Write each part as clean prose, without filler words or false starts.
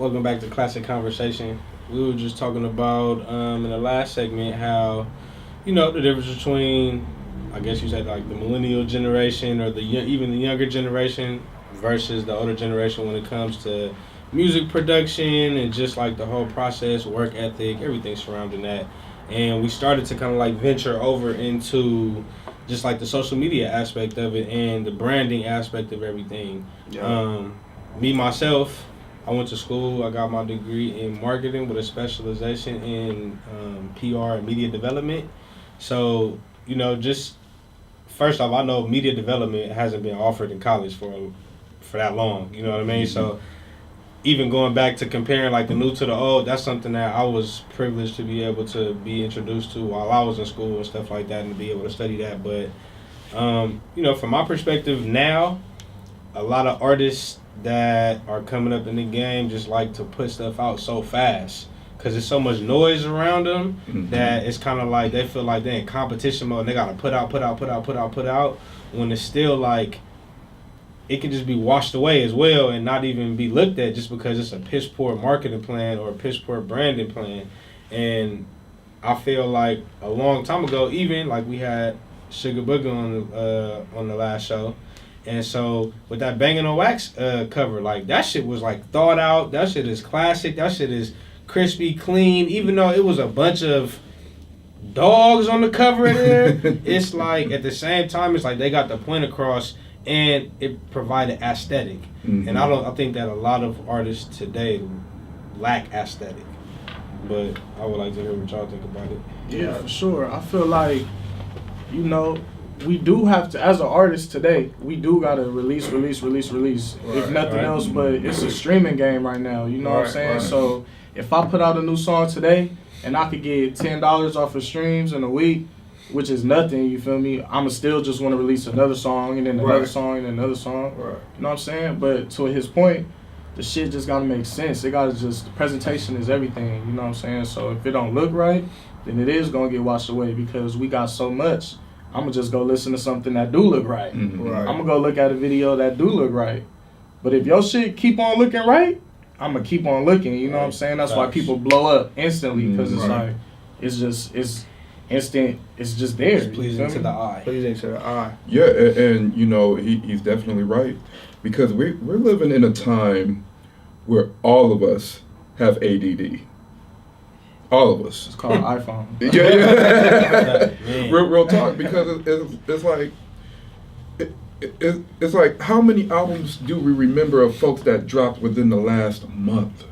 Welcome back to Classic Conversation. We were just talking about in the last segment how, the difference between, I guess you said like the millennial generation or even the younger generation versus the older generation when it comes to music production and just like the whole process, work ethic, everything surrounding that. And we started to kind of like venture over into just like the social media aspect of it and the branding aspect of everything. Yeah. Me myself, I went to school. I got my degree in marketing with a specialization in PR and media development. So, just first off, I know media development hasn't been offered in college for that long. You know what I mean? So, even going back to comparing like the new to the old, that's something that I was privileged to be able to be introduced to while I was in school and stuff like that, and to be able to study that. But, from my perspective now, a lot of artists that are coming up in the game just like to put stuff out so fast because there's so much noise around them that it's kind of like they feel like they're in competition mode and they got to put out when it's still like it can just be washed away as well and not even be looked at just because it's a piss poor marketing plan or a piss poor branding plan. And I feel like a long time ago, even like we had Sugar Booger on the last show. And so with that Bangin' on Wax cover, like that shit was like thought out. That shit is classic. That shit is crispy, clean. Even though it was a bunch of dogs on the cover of there, it's like at the same time, it's like they got the point across and it provided aesthetic. And I think that a lot of artists today lack aesthetic. But I would like to hear what y'all think about it. Yeah, for sure. I feel like, we do have to, as an artist today, we do got to release. Right, if nothing else, but it's a streaming game right now. You know what I'm saying? Right. So if I put out a new song today and I could get $10 off of streams in a week, which is nothing, you feel me? I'ma still just want to release another song and then another song and another song. Right. You know what I'm saying? But to his point, the shit just gotta make sense. It gotta just, the presentation is everything. You know what I'm saying? So if it don't look right, then it is gonna get washed away because we got so much. I'm going to just go listen to something that do look right. Right. I'm going to go look at a video that do look right. But if your shit keep on looking right, I'm going to keep on looking. You know what I'm saying? That's why people blow up instantly because it's like, it's instant. It's just there. It's pleasing to the eye. Pleasing to the eye. Yeah, and he's definitely right. Because we're living in a time where all of us have ADD. All of us. It's called an iPhone. Yeah. real talk, because it's like it's like how many albums do we remember of folks that dropped within the last month?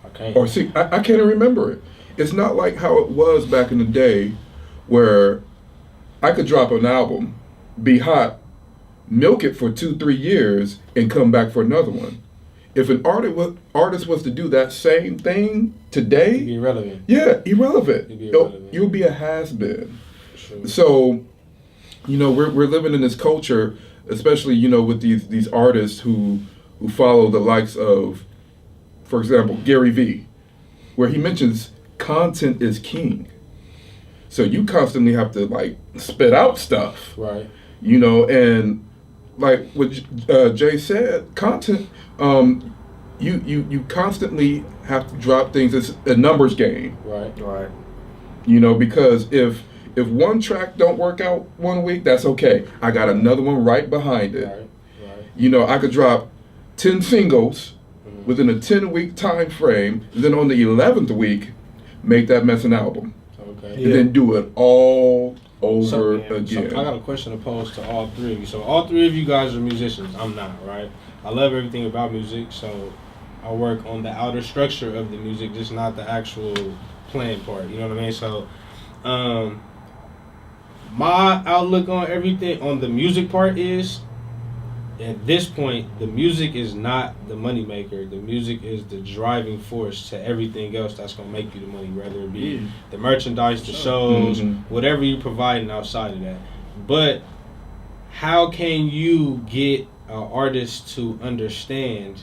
Okay. Or see, I can't remember it. It's not like how it was back in the day, where I could drop an album, be hot, milk it for 2-3 years, and come back for another one. If an artist was to do that same thing today, it'd be irrelevant. Yeah, irrelevant. You'll be a has-been. Sure. So, we're living in this culture, especially with these artists who follow the likes of, for example, Gary Vee, where he mentions content is king. So you constantly have to like spit out stuff, right? And like what Jay said, content. You constantly have to drop things. It's a numbers game. Right. Because if one track don't work out one week, that's okay. I got another one right behind it. Right. I could drop 10 singles within a 10-week time frame, and then on the 11th week, make that mess an album. Okay. And then do it all over again. So I got a question to pose to all three of you. So all three of you guys are musicians. I'm not, right? I love everything about music, so I work on the outer structure of the music, just not the actual playing part. You know what I mean? So, my outlook on everything, on the music part is, at this point, the music is not the moneymaker. The music is the driving force to everything else that's going to make you the money, whether it be the merchandise, the shows, whatever you're providing outside of that. But how can you get artists to understand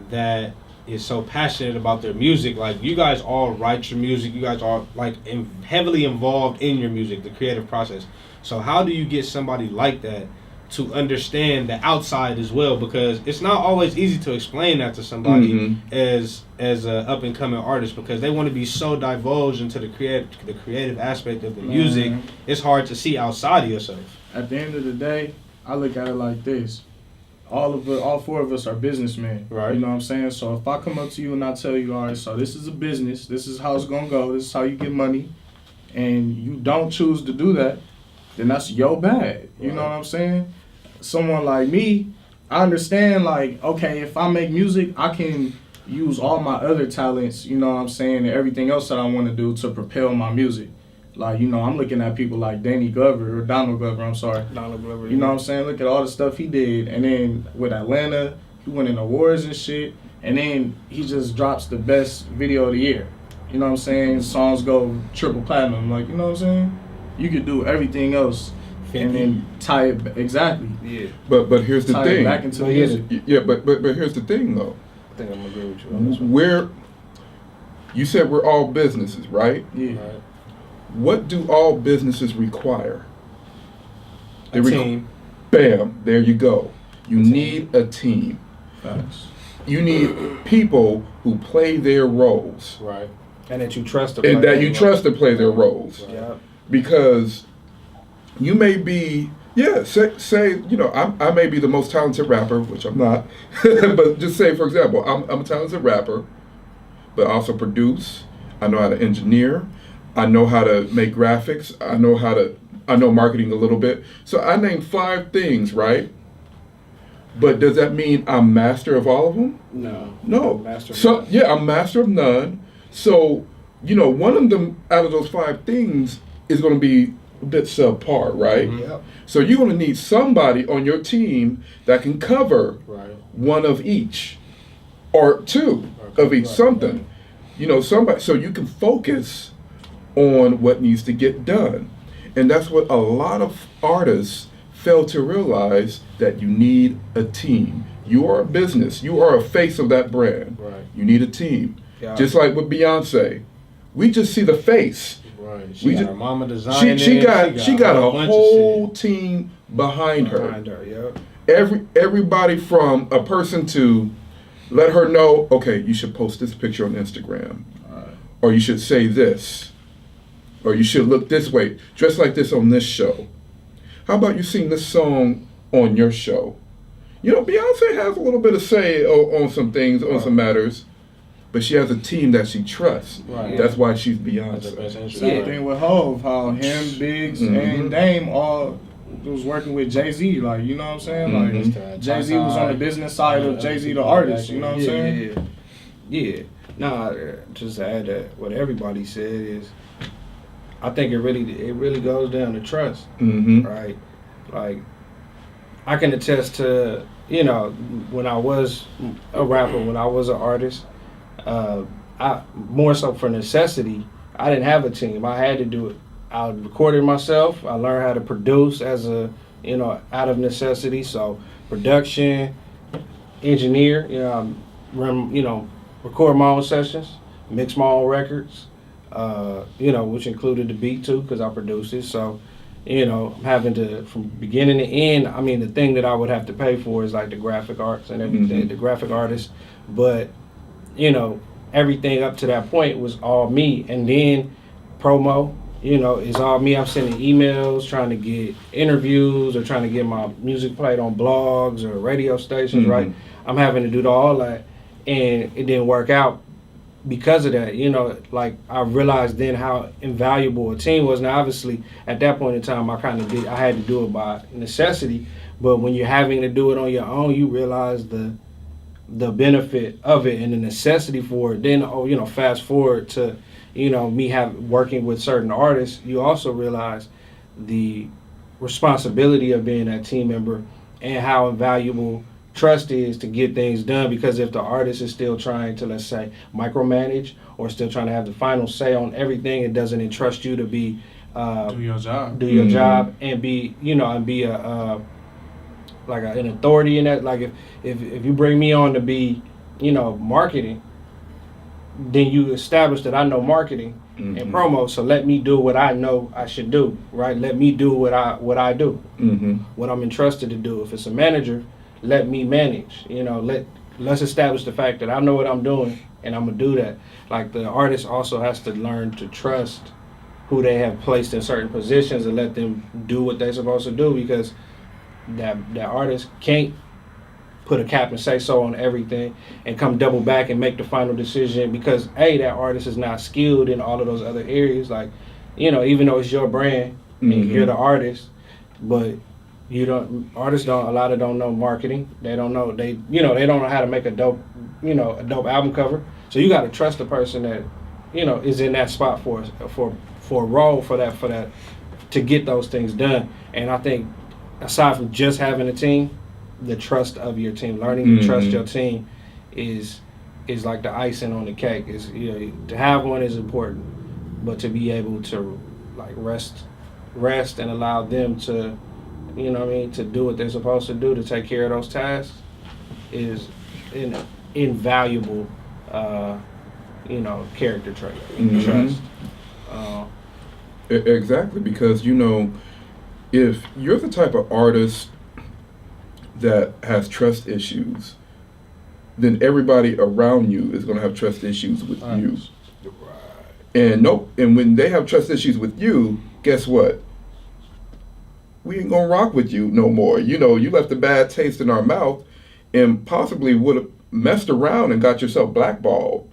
that is so passionate about their music? Like, you guys all write your music, you guys are like heavily involved in your music, the creative process. So how do you get somebody like that to understand the outside as well, because it's not always easy to explain that to somebody as a up and coming artist, because they want to be so divulged into the creative aspect of the music. It's hard to see outside of yourself. At the end of the day, I look at it like this. All four of us are businessmen. Right. You know what I'm saying? So if I come up to you and I tell you, all right, so this is a business, this is how it's gonna go, this is how you get money, and you don't choose to do that, then that's your bad. You know what I'm saying? Someone like me, I understand, like, okay, if I make music, I can use all my other talents, you know what I'm saying, and everything else that I want to do to propel my music. Like, you know, I'm looking at people like Donald Glover, Donald Glover. You know what I'm saying? Look at all the stuff he did. And then with Atlanta, he won in awards and shit. And then he just drops the best video of the year. You know what I'm saying? Songs go triple platinum. Like, you know what I'm saying? You could do everything else and then tie it exactly. Yeah. But here's the thing. Back into music. Yeah, but here's the thing though. I think I'm gonna agree with you on this one. You said we're all businesses, right? Yeah. Right. What do all businesses require? A team. Bam, there you go. You need a team. Facts. You need people who play their roles. Right. And that you trust to play and that you trust to play their roles. Right. Yeah. Because you may be, say you know, I may be the most talented rapper, which I'm not, but just say, for example, I'm a talented rapper, but I also produce. I know how to engineer. I know how to make graphics. I know marketing a little bit. So I named 5 things, right? But does that mean I'm master of all of them? No. Master of none. None. Yeah, I'm master of none. So, you know, one of them out of those 5 things is going to be a bit subpar, right? Yep. So you're going to need somebody on your team that can cover one of each or 2 of each something. Right. You know, somebody, so you can focus on what needs to get done. And that's what a lot of artists fail to realize, that you need a team. You are a business. You are a face of that brand. Right. You need a team. Yeah. Just like with Beyonce. We just see the face. Right. She got her mama designing. She got a whole team behind her. Yeah. Everybody from a person to let her know, okay, you should post this picture on Instagram. Or you should say this. Or you should look this way, dress like this on this show. How about you sing this song on your show? You know, Beyonce has a little bit of say on some things, on some matters, but she has a team that she trusts. Right. That's why she's Beyonce. Same thing with Hov, how him, Biggs, and Dame all was working with Jay-Z. Like, you know what I'm saying? Like, Jay-Z was on the business side of Jay-Z the artist. You know what I'm saying? Yeah. Nah, just to add to what everybody said is, I think it really goes down to trust, right? Like, I can attest to, you know, when I was a rapper, when I was an artist, I more so for necessity, I didn't have a team. I had to do it. I recorded myself. I learned how to produce as a, you know, out of necessity. So production, engineer, record my own sessions, mix my own records. Which included the beat too, because I produced it. So, you know, having to, from beginning to end, I mean, the thing that I would have to pay for is like the graphic arts and everything, the graphic artist. But, you know, everything up to that point was all me. And then promo, you know, is all me. I'm sending emails, trying to get interviews or trying to get my music played on blogs or radio stations, right? I'm having to do all that. And it didn't work out. Because of that, you know, like I realized then how invaluable a team was. Now, obviously, at that point in time, I had to do it by necessity. But when you're having to do it on your own, you realize the benefit of it and the necessity for it. Then, fast forward to, you know, me working with certain artists, you also realize the responsibility of being that team member and how invaluable trust is to get things done, because if the artist is still trying to, let's say, micromanage or still trying to have the final say on everything, it doesn't entrust you to be do your job and be, you know, and be an authority in that. Like if you bring me on to be, you know, marketing, then you establish that I know marketing and promo, so let me do what I know I should do, right? Let me do what I do, what I'm entrusted to do. If it's a manager, let me manage. You know, let's establish the fact that I know what I'm doing and I'm gonna do that. Like the artist also has to learn to trust who they have placed in certain positions and let them do what they're supposed to do, because that artist can't put a cap and say so on everything and come double back and make the final decision because that artist is not skilled in all of those other areas. Like, you know, even though it's your brand and you're the artist, but artists don't know marketing. They don't know how to make a dope album cover. So you got to trust the person that, you know, is in that spot for a role for that to get those things done. And I think aside from just having a team, the trust of your team, learning to trust your team is like the icing on the cake. Is, you know, to have one is important, but to be able to like rest and allow them to, you know what I mean, to do what they're supposed to do, to take care of those tasks, is an invaluable character trait. Trust. Exactly, because, you know, if you're the type of artist that has trust issues, then everybody around you is going to have trust issues with you. And when they have trust issues with you, guess what? We ain't going to rock with you no more. You know, you left a bad taste in our mouth and possibly would have messed around and got yourself blackballed.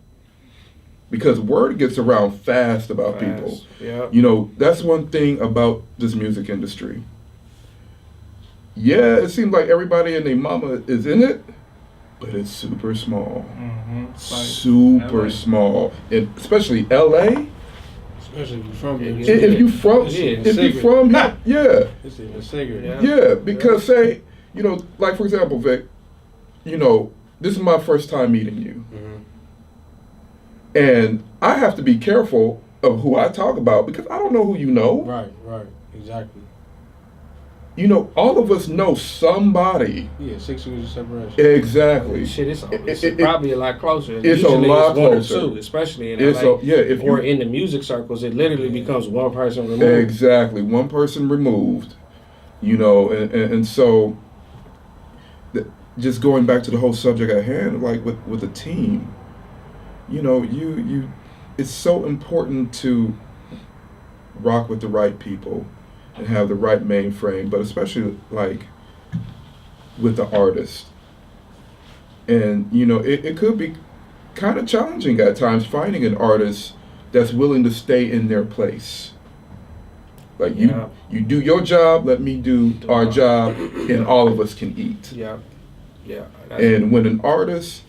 Because word gets around fast about people. Yeah. You know, that's one thing about this music industry. Yeah, it seems like everybody and their mama is in it, but it's super small. Super small. And especially LA. Especially if you're from here. If you from here, yeah. It's even bigger. Yeah, because say, you know, like for example, Vic, you know, this is my first time meeting you. And I have to be careful of who I talk about because I don't know who you know. Right, exactly. You know, all of us know somebody. Yeah, 6 degrees of separation. Exactly. Shit, it's probably a lot closer. It's usually a lot closer. 1 or 2, especially in LA. Or in the music circles, it literally becomes one person removed. Exactly, one person removed. You know, and so, just going back to the whole subject at hand, like with a team, you know, you it's so important to rock with the right people and have the right mainframe, but especially like with the artist. And, you know, it could be kind of challenging at times finding an artist that's willing to stay in their place. Like you do your job, let me do our job, and all of us can eat. Yeah. And when an artist,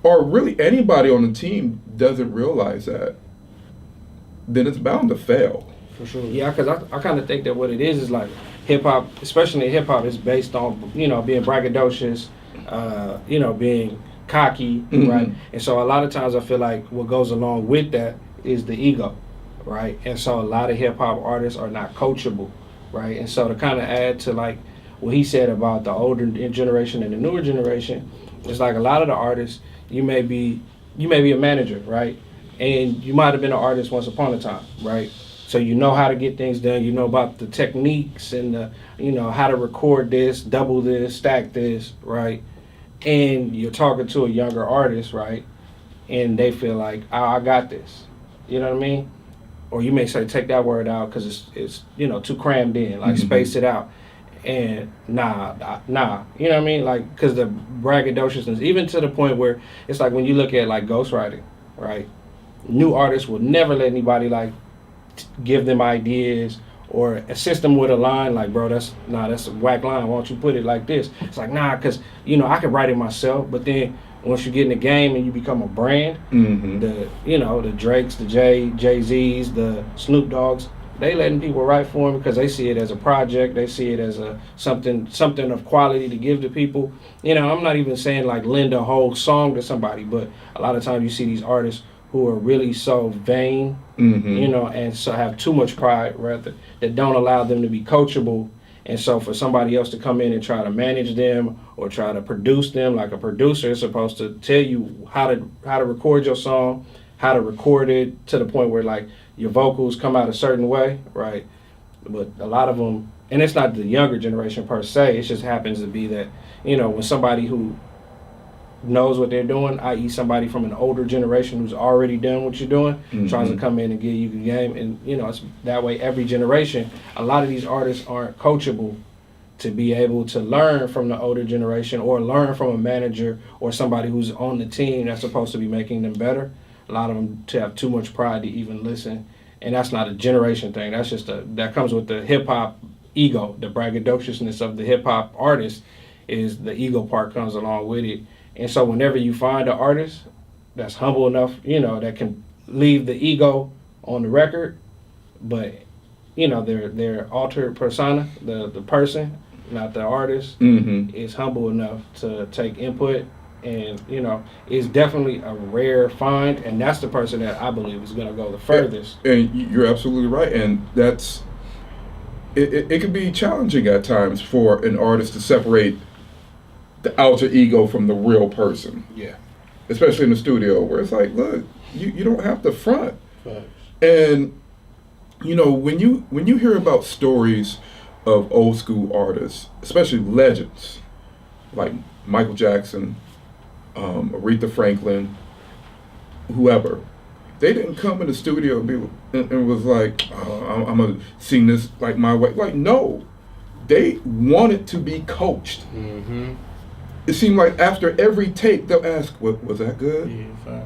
or really anybody on the team, doesn't realize that, then it's bound to fail. For sure. Yeah, because I kind of think that what it is like hip hop, especially hip hop, is based on, you know, being braggadocious, you know, being cocky, right? And so a lot of times I feel like what goes along with that is the ego, right? And so a lot of hip hop artists are not coachable, right? And so to kind of add to like what he said about the older generation and the newer generation, it's like a lot of the artists, you may be a manager, right? And you might have been an artist once upon a time, right? So you know how to get things done. You know about the techniques and the, you know, how to record this, double this, stack this, right? And you're talking to a younger artist, right? And they feel like, oh, I got this. You know what I mean? Or you may say, take that word out because it's you know, too crammed in, like space it out. And nah, you know what I mean? Like, because the braggadociousness, even to the point where it's like when you look at like ghostwriting, right? New artists will never let anybody like give them ideas or assist them with a line like, bro, that's a whack line. Why don't you put it like this? It's like, nah, because, you know, I could write it myself. But then once you get in the game and you become a brand, the, you know, the Drakes, the Jay-Z's, the Snoop Dogg's, they letting people write for them because they see it as a project. They see it as a something of quality to give to people. You know, I'm not even saying like lend a whole song to somebody, but a lot of times you see these artists who are really so vain, you know, and so have too much pride, rather, that don't allow them to be coachable And so for somebody else to come in and try to manage them or try to produce them, like a producer is supposed to tell you how to record your song, how to record it to the point where like your vocals come out a certain way, right? But a lot of them, and it's not the younger generation per se, it just happens to be that, you know, when somebody who knows what they're doing, i.e. somebody from an older generation who's already done what you're doing, tries to come in and give you the game. And, you know, it's that way every generation. A lot of these artists aren't coachable to be able to learn from the older generation or learn from a manager or somebody who's on the team that's supposed to be making them better. A lot of them to have too much pride to even listen. And that's not a generation thing. That's just that comes with the hip-hop ego. The braggadociousness of the hip-hop artist is the ego part comes along with it. And so whenever you find an artist that's humble enough, you know, that can leave the ego on the record, but, you know, their altered persona, the person, not the artist, is humble enough to take input and, you know, is definitely a rare find. And that's the person that I believe is going to go the furthest. And you're absolutely right. And that's, it can be challenging at times for an artist to separate the alter ego from the real person. Yeah. Especially in the studio where it's like, look, you don't have to front. Facts. And you know, when you hear about stories of old school artists, especially legends like Michael Jackson, Aretha Franklin, whoever, they didn't come in the studio and was like, oh, I'm gonna sing this like my way. Like, no, they wanted to be coached. It seemed like after every take, they'll ask, was that good? Yeah,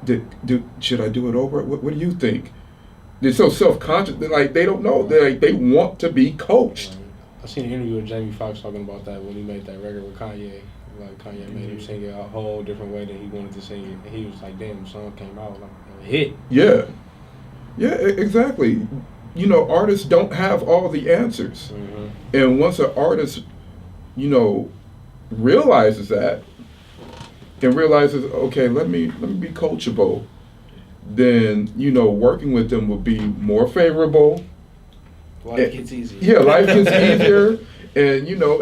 fast. Should I do it over? What do you think? They're so self-conscious. They're like, they don't know. They want to be coached. I seen an interview with Jamie Foxx talking about that when he made that record with Kanye. Like, Kanye made him sing it a whole different way than he wanted to sing it. And he was like, damn, the song came out like a hit. Yeah. Yeah, exactly. You know, artists don't have all the answers. And once an artist, you know, realizes that and realizes, okay, let me be coachable, then, you know, working with them will be more favorable. Life gets easier. Yeah, life gets easier, and you know,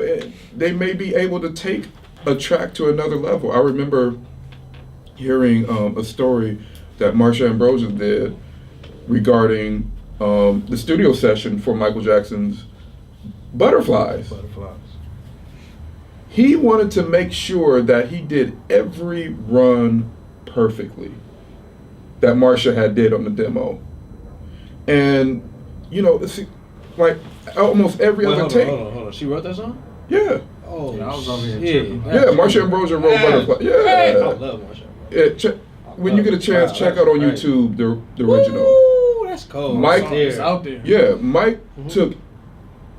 they may be able to take a track to another level. I remember hearing a story that Marsha Ambrosius did regarding the studio session for Michael Jackson's Butterflies. He wanted to make sure that he did every run perfectly that Marsha had did on the demo. And, you know, it's like almost every other take. Hold on. She wrote that song? Yeah. Oh, yeah, I was over here tripping. Yeah, Marsha Ambrosius wrote Butterfly. Yeah. I love Marsha. When you get a chance, check out on YouTube the original. Ooh, that's cold. Mike, It's out there. Yeah, Mike took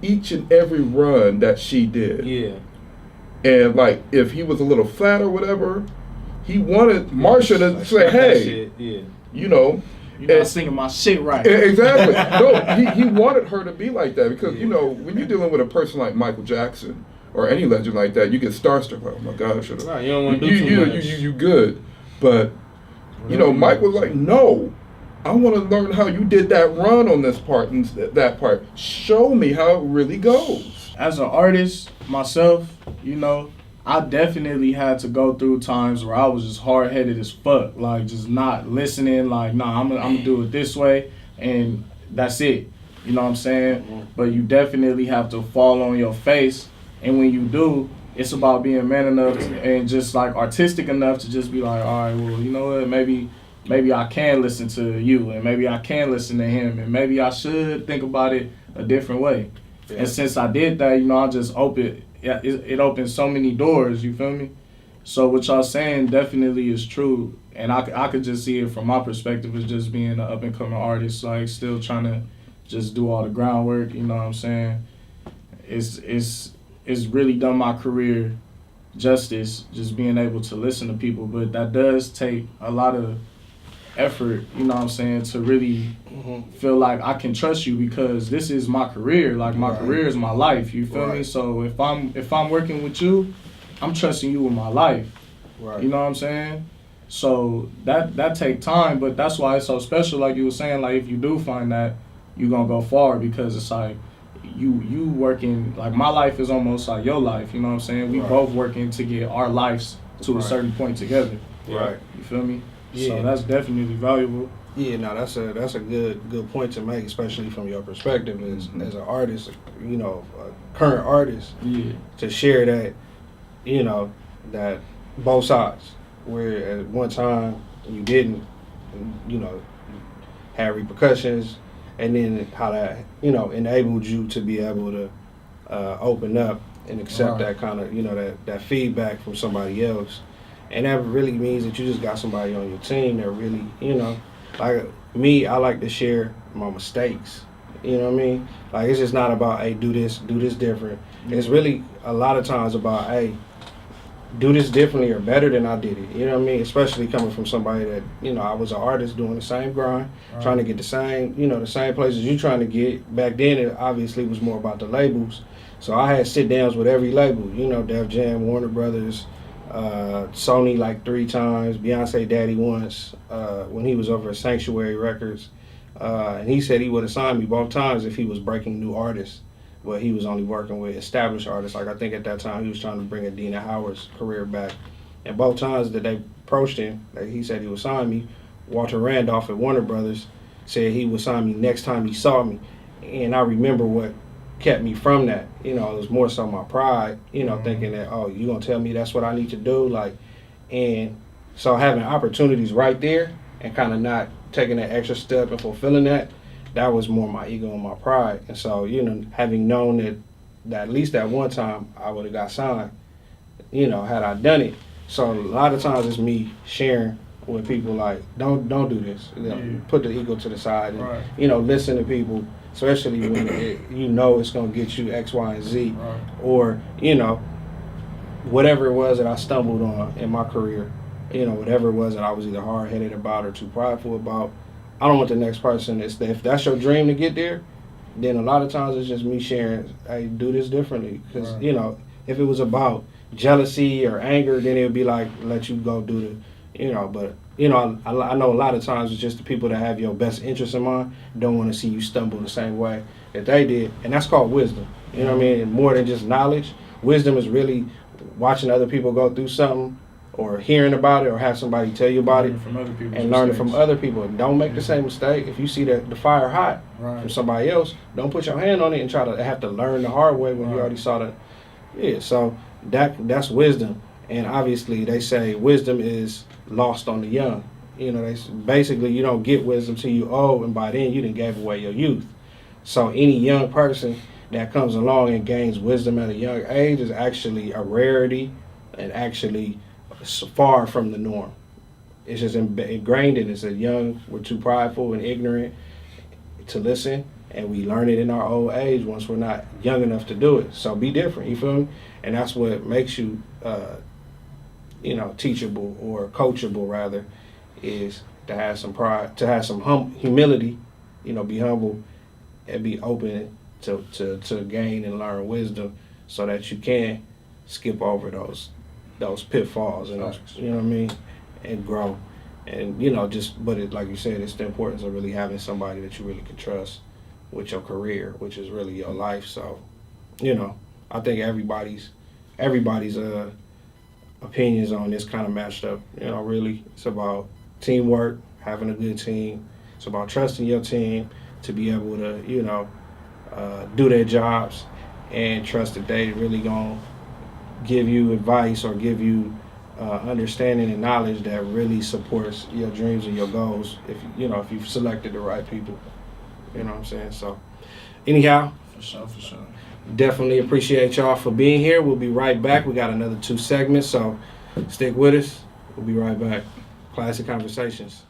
each and every run that she did. Yeah. And like, if he was a little flat or whatever, he wanted Marsha to say, "Hey, you know, you're not singing my shit right." Exactly. No, he wanted her to be like that because you know, when you're dealing with a person like Michael Jackson or any legend like that, you get starstruck. Like, oh my God, should right, you don't want to do too much. You good, but you know, Mike was like, "No, I want to learn how you did that run on this part and that part. Show me how it really goes." As an artist myself, you know, I definitely had to go through times where I was just hard-headed as fuck, like just not listening, like, nah, I'm gonna do it this way, and that's it. You know what I'm saying? But you definitely have to fall on your face, and when you do, it's about being man enough and just like artistic enough to just be like, all right, well, you know what, maybe I can listen to you, and maybe I can listen to him, and maybe I should think about it a different way. Yeah. And since I did that, you know, I just it opened so many doors, you feel me? So what y'all saying definitely is true. And I could just see it from my perspective as just being an up-and-coming artist, like still trying to just do all the groundwork, you know what I'm saying? It's really done my career justice, just being able to listen to people. But that does take a lot of effort, you know what I'm saying, to really feel like I can trust you because this is my career. Like my career is my life, you feel me? So if I'm working with you, I'm trusting you with my life. Right. You know what I'm saying? So that take time, but that's why it's so special, like you were saying, like if you do find that, you're gonna go far because it's like you working, like my life is almost like your life, you know what I'm saying? We both working to get our lives to a certain point together. Right. You feel me? Yeah. So that's definitely valuable. Yeah, no, that's a good point to make, especially from your perspective as an artist, you know, a current artist. Yeah. To share that, you know, that both sides, where at one time you didn't, you know, have repercussions, and then how that, you know, enabled you to be able to open up and accept that kind of, you know, that feedback from somebody else. And that really means that you just got somebody on your team that really, you know, like me, I like to share my mistakes. You know what I mean? Like, it's just not about, hey, do this different. It's really a lot of times about, hey, do this differently or better than I did it. You know what I mean? Especially coming from somebody that, you know, I was an artist doing the same grind, trying to get the same, you know, the same places you trying to get. Back then, it obviously was more about the labels. So I had sit-downs with every label, you know, Def Jam, Warner Brothers, Sony like 3 times, Beyonce Daddy once, when he was over at Sanctuary Records. And he said he would have signed me both times if he was breaking new artists. But he was only working with established artists. Like, I think at that time he was trying to bring Adina Howard's career back. And both times that they approached him, like he said he would sign me, Walter Randolph at Warner Brothers said he would sign me next time he saw me. And I remember what kept me from that. You know, it was more so my pride, you know, thinking that, oh, you gonna tell me that's what I need to do? Like, and so having opportunities right there and kind of not taking that extra step and fulfilling that was more my ego and my pride. And so, you know, having known that at least at one time I would have got signed, you know, had I done it. So a lot of times it's me sharing with people like, don't do this. You know, put the ego to the side and, you know, listen to people, especially when you know it's going to get you X, Y, and Z. Or, you know, whatever it was that I stumbled on in my career, you know, whatever it was that I was either hard-headed about or too prideful about, I don't want the next person, if that's your dream to get there, then a lot of times it's just me sharing, hey, do this differently. Because, you know, if it was about jealousy or anger, then it would be like, let you go do the, you know, but, you know, I know a lot of times it's just the people that have your best interest in mind don't want to see you stumble the same way that they did. And that's called wisdom. You know what I mean? And more than just knowledge. Wisdom is really watching other people go through something, or hearing about it, or have somebody tell you about it, and learning from other people. Don't make the same mistake. If you see the fire hot from somebody else, don't put your hand on it and try to have to learn the hard way when you already saw that. Yeah, so that's wisdom. And obviously they say wisdom is lost on the young. You know, basically you don't get wisdom till you old, and by then you done gave away your youth. So any young person that comes along and gains wisdom at a young age is actually a rarity, and actually far from the norm. It's just ingrained in us that young, we're too prideful and ignorant to listen, and we learn it in our old age once we're not young enough to do it. So be different, you feel me? And that's what makes you, you know, teachable or coachable rather, is to have some pride, to have some humility, you know, be humble and be open to gain and learn wisdom, so that you can skip over those pitfalls and those, you know what I mean, and grow. And, you know, but like you said, it's the importance of really having somebody that you really can trust with your career, which is really your life. So, you know, I think everybody's opinions on this kind of matched up. You know, really, it's about teamwork, having a good team. It's about trusting your team to be able to, you know, do their jobs, and trust that they really gonna give you advice or give you understanding and knowledge that really supports your dreams and your goals, if you've selected the right people. You know what I'm saying? So anyhow, for sure. Definitely appreciate y'all for being here. We'll be right back. We got another 2 segments, so stick with us. We'll be right back. Classic Conversations.